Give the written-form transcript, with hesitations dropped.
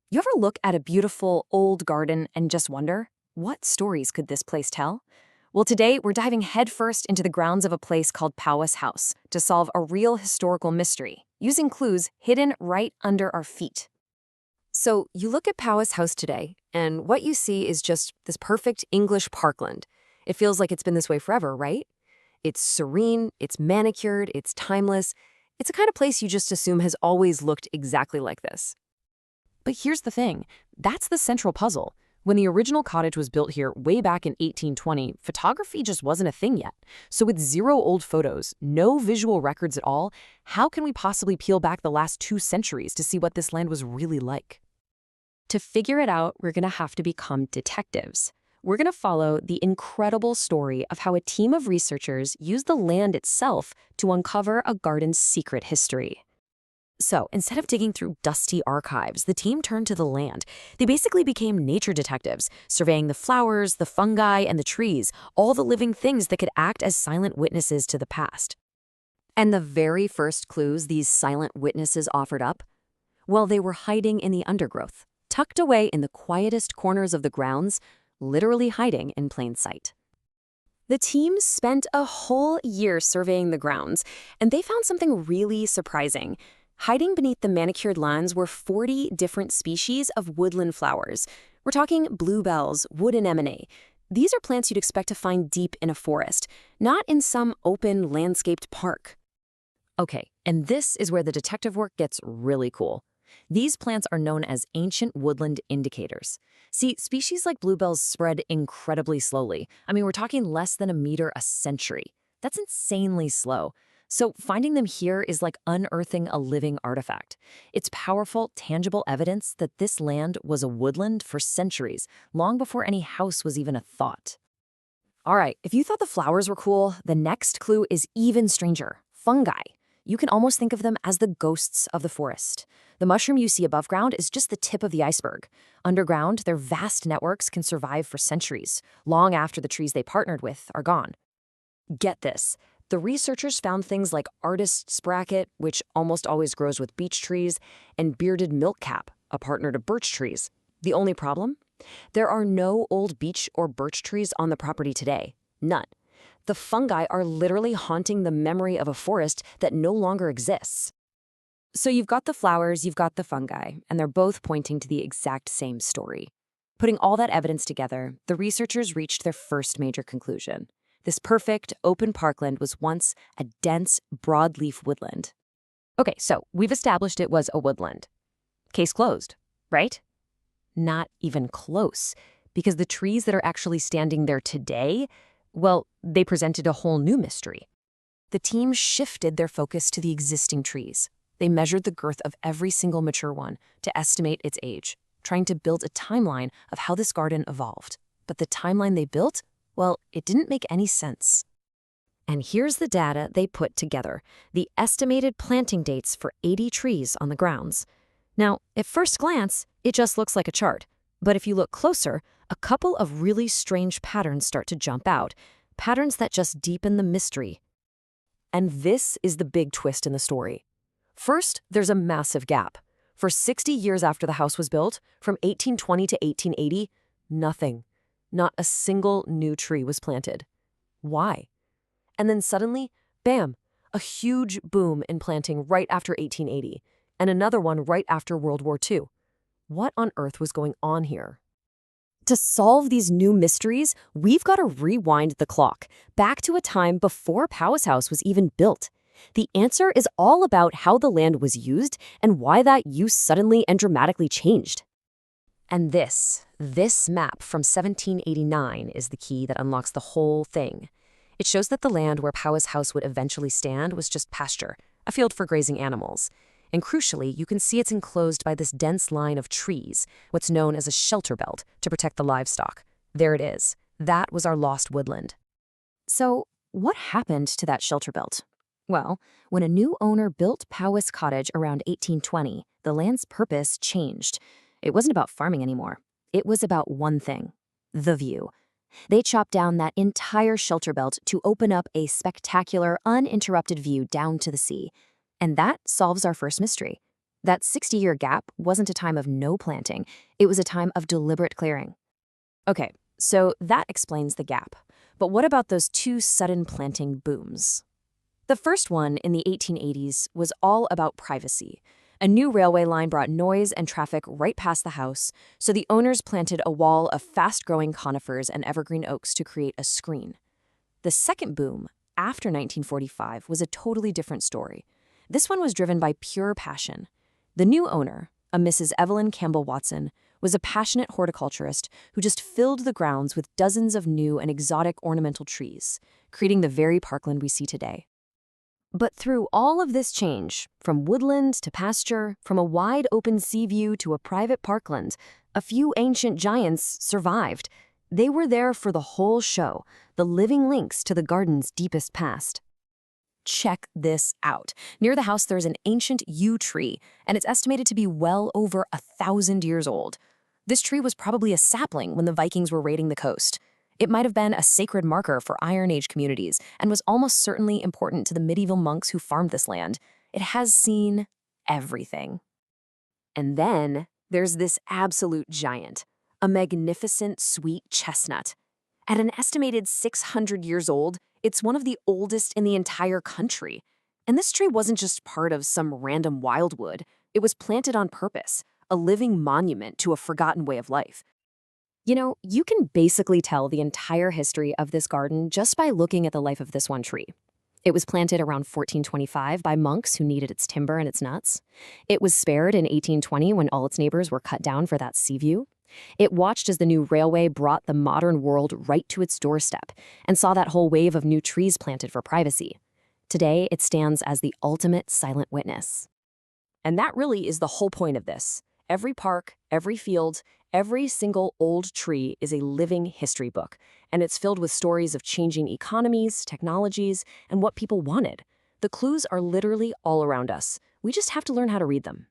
You ever look at a beautiful old garden and just wonder, what stories could this place tell? Well, today we're diving headfirst into the grounds of a place called Powys House to solve a real historical mystery, using clues hidden right under our feet. So, you look at Powys House today, and what you see is just this perfect English parkland. It feels like it's been this way forever, right? It's serene, it's manicured, it's timeless. It's a kind of place you just assume has always looked exactly like this. But here's the thing, that's the central puzzle. When the original cottage was built here way back in 1820, photography just wasn't a thing yet. So with zero old photos, no visual records at all, how can we possibly peel back the last 2 centuries to see what this land was really like? To figure it out, we're going to have to become detectives. We're going to follow the incredible story of how a team of researchers used the land itself to uncover a garden's secret history. So, instead of digging through dusty archives, the team turned to the land. They basically became nature detectives, surveying the flowers, the fungi, and the trees, all the living things that could act as silent witnesses to the past. And the very first clues these silent witnesses offered up? Well, they were hiding in the undergrowth, tucked away in the quietest corners of the grounds, literally hiding in plain sight. The team spent a whole year surveying the grounds, and they found something really surprising. Hiding beneath the manicured lawns were 40 different species of woodland flowers. We're talking bluebells, wood anemone. These are plants you'd expect to find deep in a forest, not in some open, landscaped park. Okay, and this is where the detective work gets really cool. These plants are known as ancient woodland indicators. See, species like bluebells spread incredibly slowly. We're talking less than a meter a century. That's insanely slow. So finding them here is like unearthing a living artifact. It's powerful, tangible evidence that this land was a woodland for centuries, long before any house was even a thought. All right, if you thought the flowers were cool, the next clue is even stranger: fungi. You can almost think of them as the ghosts of the forest. The mushroom you see above ground is just the tip of the iceberg. Underground, their vast networks can survive for centuries, long after the trees they partnered with are gone. Get this. The researchers found things like artist's bracket, which almost always grows with beech trees, and bearded milkcap, a partner to birch trees. The only problem? There are no old beech or birch trees on the property today. None. The fungi are literally haunting the memory of a forest that no longer exists. So you've got the flowers, you've got the fungi, and they're both pointing to the exact same story. Putting all that evidence together, the researchers reached their first major conclusion. This perfect, open parkland was once a dense, broadleaf woodland. Okay, so we've established it was a woodland. Case closed, right? Not even close, because the trees that are actually standing there today, well, they presented a whole new mystery. The team shifted their focus to the existing trees. They measured the girth of every single mature one to estimate its age, trying to build a timeline of how this garden evolved. But the timeline they built, well, it didn't make any sense. And here's the data they put together, the estimated planting dates for 80 trees on the grounds. Now, at first glance, it just looks like a chart. But if you look closer, a couple of really strange patterns start to jump out, patterns that just deepen the mystery. And this is the big twist in the story. First, there's a massive gap. For 60 years after the house was built, from 1820 to 1880, nothing. Not a single new tree was planted. Why? And then suddenly, bam, a huge boom in planting right after 1880, and another one right after World War II. What on earth was going on here? To solve these new mysteries, we've got to rewind the clock, back to a time before Powys House was even built. The answer is all about how the land was used and why that use suddenly and dramatically changed. And this map from 1789 is the key that unlocks the whole thing. It shows that the land where Powys House would eventually stand was just pasture, a field for grazing animals. And crucially, you can see it's enclosed by this dense line of trees, what's known as a shelter belt, to protect the livestock. There it is. That was our lost woodland. So, what happened to that shelter belt? Well, when a new owner built Powys Cottage around 1820, the land's purpose changed. It wasn't about farming anymore. It was about one thing: the view. They chopped down that entire shelter belt to open up a spectacular, uninterrupted view down to the sea. And that solves our first mystery. That 60-year gap wasn't a time of no planting, it was a time of deliberate clearing. Okay, so that explains the gap. But what about those two sudden planting booms? The first one in the 1880s was all about privacy. A new railway line brought noise and traffic right past the house, so the owners planted a wall of fast-growing conifers and evergreen oaks to create a screen. The second boom, after 1945, was a totally different story. This one was driven by pure passion. The new owner, a Mrs. Evelyn Campbell Watson, was a passionate horticulturist who just filled the grounds with dozens of new and exotic ornamental trees, creating the very parkland we see today. But through all of this change, from woodland to pasture, from a wide open sea view to a private parkland, a few ancient giants survived. They were there for the whole show, the living links to the garden's deepest past. Check this out. Near the house, there's an ancient yew tree, and it's estimated to be well over 1,000 years old. This tree was probably a sapling when the Vikings were raiding the coast. It might have been a sacred marker for Iron Age communities and was almost certainly important to the medieval monks who farmed this land. It has seen everything. And then there's this absolute giant, a magnificent sweet chestnut. At an estimated 600 years old, it's one of the oldest in the entire country. And this tree wasn't just part of some random wildwood. It was planted on purpose, a living monument to a forgotten way of life. You know, you can basically tell the entire history of this garden just by looking at the life of this one tree. It was planted around 1425 by monks who needed its timber and its nuts. It was spared in 1820 when all its neighbors were cut down for that sea view. It watched as the new railway brought the modern world right to its doorstep and saw that whole wave of new trees planted for privacy. Today, it stands as the ultimate silent witness. And that really is the whole point of this. Every park, every field, every single old tree is a living history book, and it's filled with stories of changing economies, technologies, and what people wanted. The clues are literally all around us. We just have to learn how to read them.